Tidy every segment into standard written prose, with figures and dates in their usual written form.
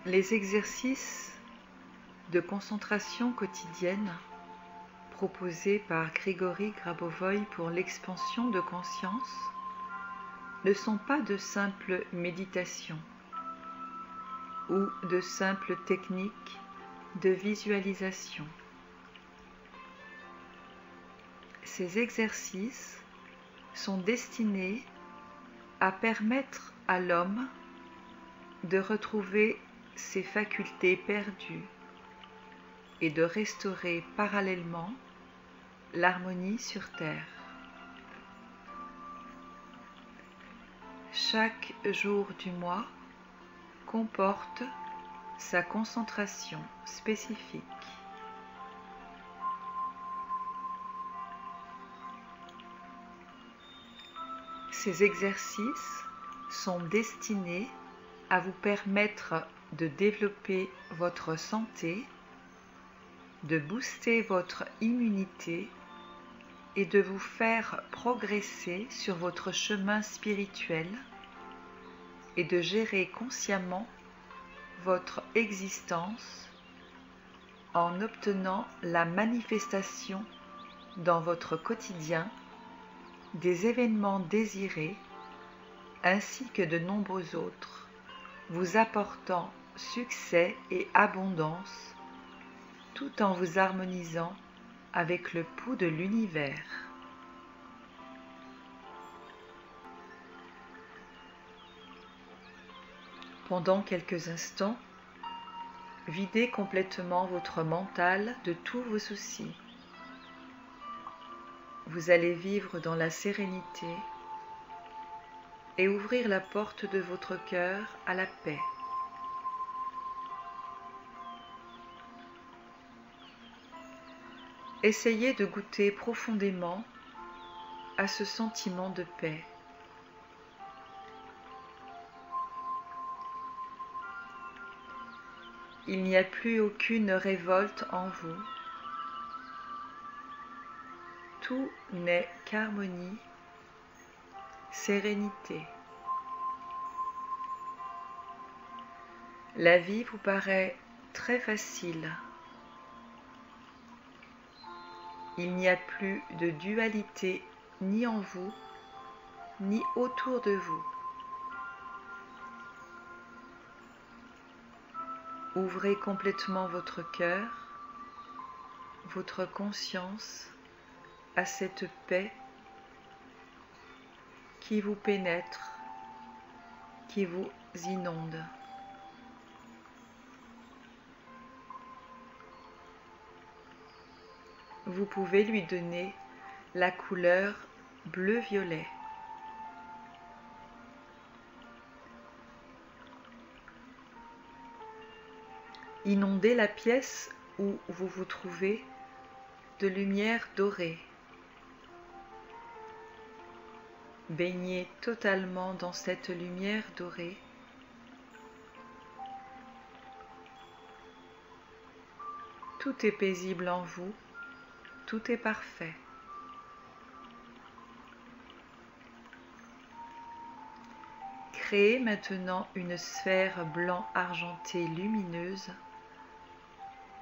Les exercices de concentration quotidienne proposés par Grigory Grabovoï pour l'expansion de conscience ne sont pas de simples méditations ou de simples techniques de visualisation. Ces exercices sont destinés à permettre à l'homme de retrouver ses facultés perdues et de restaurer parallèlement l'harmonie sur Terre. Chaque jour du mois comporte sa concentration spécifique. Ces exercices sont destinés à vous permettre de développer votre santé, de booster votre immunité et de vous faire progresser sur votre chemin spirituel et de gérer consciemment votre existence en obtenant la manifestation dans votre quotidien des événements désirés ainsi que de nombreux autres, vous apportant succès et abondance tout en vous harmonisant avec le pouls de l'univers. Pendant quelques instants, videz complètement votre mental de tous vos soucis. Vous allez vivre dans la sérénité et ouvrir la porte de votre cœur à la paix. Essayez de goûter profondément à ce sentiment de paix. Il n'y a plus aucune révolte en vous. Tout n'est qu'harmonie, sérénité. La vie vous paraît très facile. Il n'y a plus de dualité ni en vous, ni autour de vous. Ouvrez complètement votre cœur, votre conscience à cette paix qui vous pénètre, qui vous inonde. Vous pouvez lui donner la couleur bleu-violet. Inondez la pièce où vous vous trouvez de lumière dorée. Baignez totalement dans cette lumière dorée. Tout est paisible en vous, tout est parfait. Créez maintenant une sphère blanc argenté lumineuse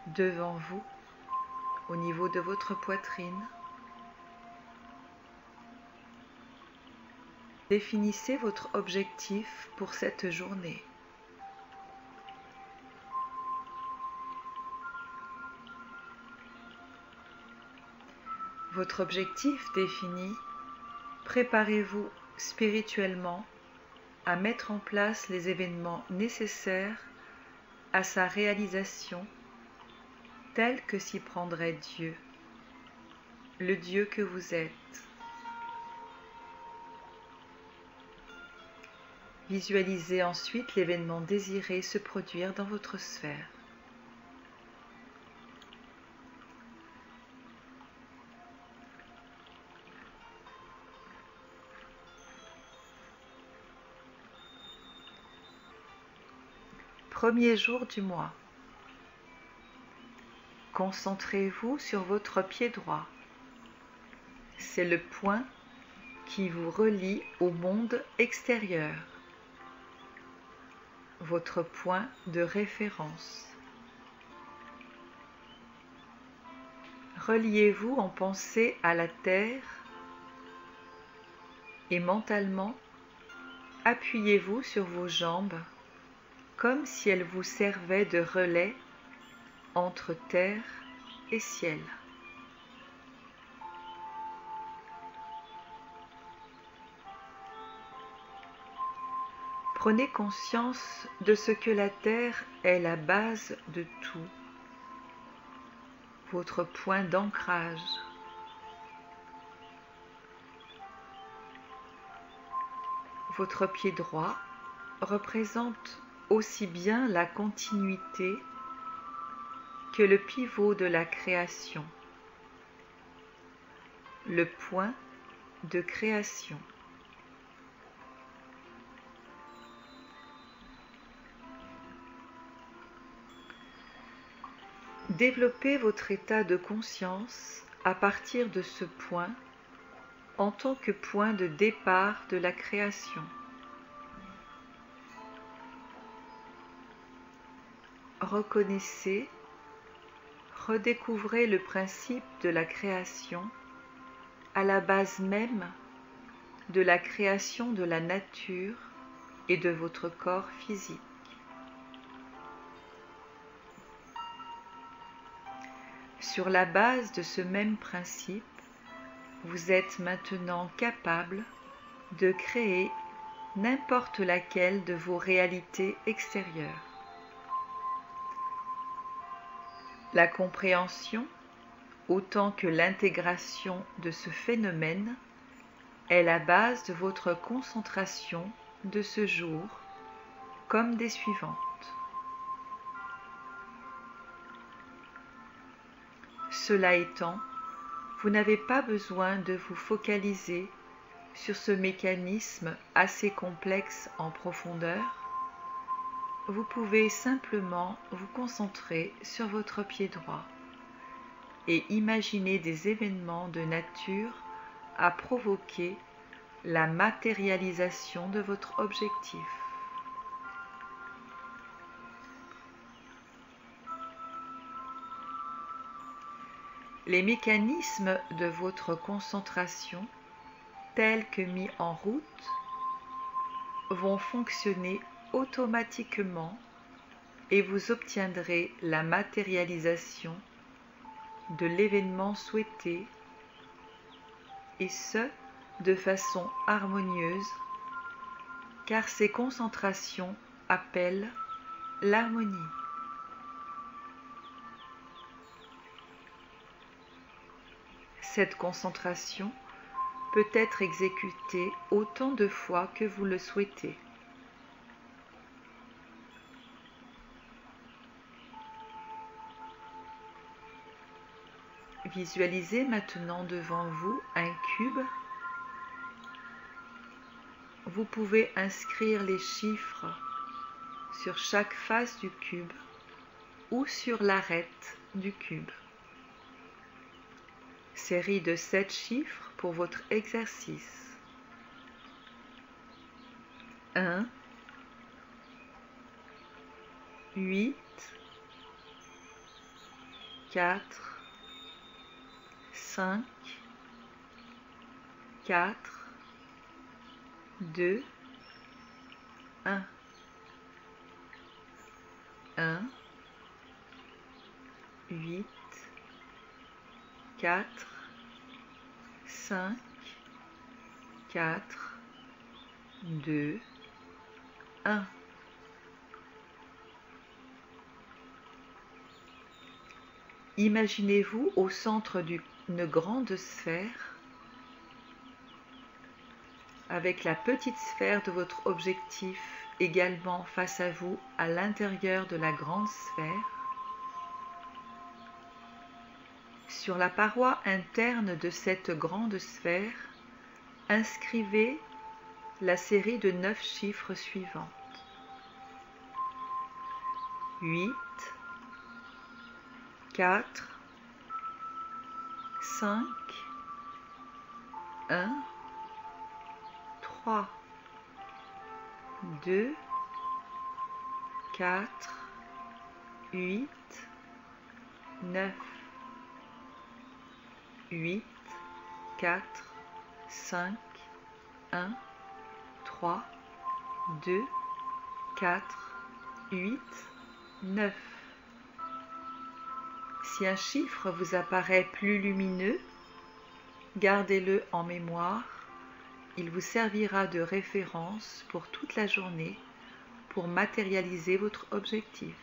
devant vous, au niveau de votre poitrine. Définissez votre objectif pour cette journée. Votre objectif défini, préparez-vous spirituellement à mettre en place les événements nécessaires à sa réalisation, tels que s'y prendrait Dieu, le Dieu que vous êtes. Visualisez ensuite l'événement désiré se produire dans votre sphère. Premier jour du mois. Concentrez-vous sur votre pied droit. C'est le point qui vous relie au monde extérieur. votre point de référence. Reliez-vous en pensée à la terre et mentalement, appuyez-vous sur vos jambes comme si elles vous servaient de relais entre terre et ciel. Prenez conscience de ce que la terre est la base de tout, votre point d'ancrage. Votre pied droit représente aussi bien la continuité que le pivot de la création, le point de création. Développez votre état de conscience à partir de ce point en tant que point de départ de la création. Reconnaissez, redécouvrez le principe de la création à la base même de la création de la nature et de votre corps physique. Sur la base de ce même principe, vous êtes maintenant capable de créer n'importe laquelle de vos réalités extérieures. La compréhension, autant que l'intégration de ce phénomène, est la base de votre concentration de ce jour, comme des suivantes. Cela étant, vous n'avez pas besoin de vous focaliser sur ce mécanisme assez complexe en profondeur. Vous pouvez simplement vous concentrer sur votre pied droit et imaginer des événements de nature à provoquer la matérialisation de votre objectif. Les mécanismes de votre concentration, tels que mis en route, vont fonctionner automatiquement et vous obtiendrez la matérialisation de l'événement souhaité, et ce, de façon harmonieuse, car ces concentrations appellent l'harmonie. Cette concentration peut être exécutée autant de fois que vous le souhaitez. Visualisez maintenant devant vous un cube. Vous pouvez inscrire les chiffres sur chaque face du cube ou sur l'arête du cube. Série de 7 chiffres pour votre exercice. 1, 8, 4, 5, 4, 2, 1. 1, 8, 4, 5, 4, 2, 1. Imaginez-vous au centre d'une grande sphère avec la petite sphère de votre objectif également face à vous à l'intérieur de la grande sphère. Sur la paroi interne de cette grande sphère, inscrivez la série de 9 chiffres suivantes. 8, 4, 5, 1, 3, 2, 4, 8, 9, 8, 4, 5, 1, 3, 2, 4, 8, 9. Si un chiffre vous apparaît plus lumineux, gardez-le en mémoire. Il vous servira de référence pour toute la journée pour matérialiser votre objectif.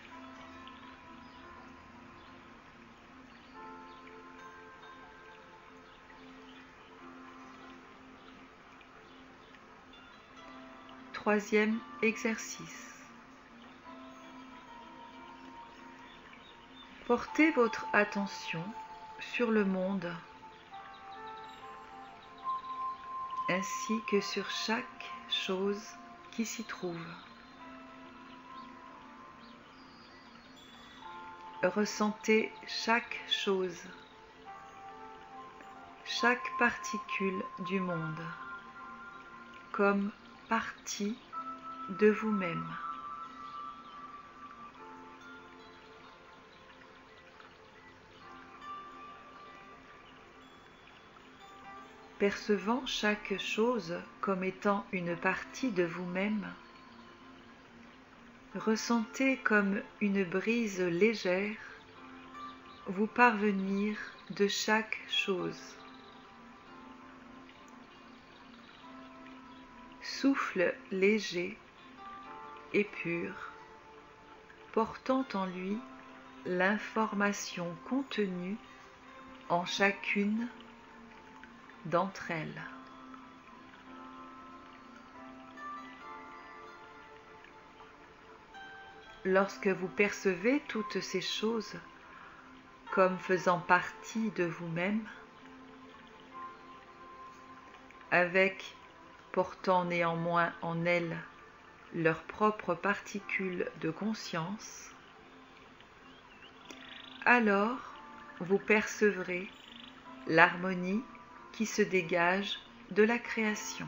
Troisième exercice. Portez votre attention sur le monde ainsi que sur chaque chose qui s'y trouve. Ressentez chaque chose, chaque particule du monde, comme partie de vous-même. Percevant chaque chose comme étant une partie de vous-même, ressentez comme une brise légère vous parvenir de chaque chose. Souffle léger et pur, portant en lui l'information contenue en chacune d'entre elles. Lorsque vous percevez toutes ces choses comme faisant partie de vous-même, avec portant néanmoins en elles leurs propres particules de conscience, alors vous percevrez l'harmonie qui se dégage de la création.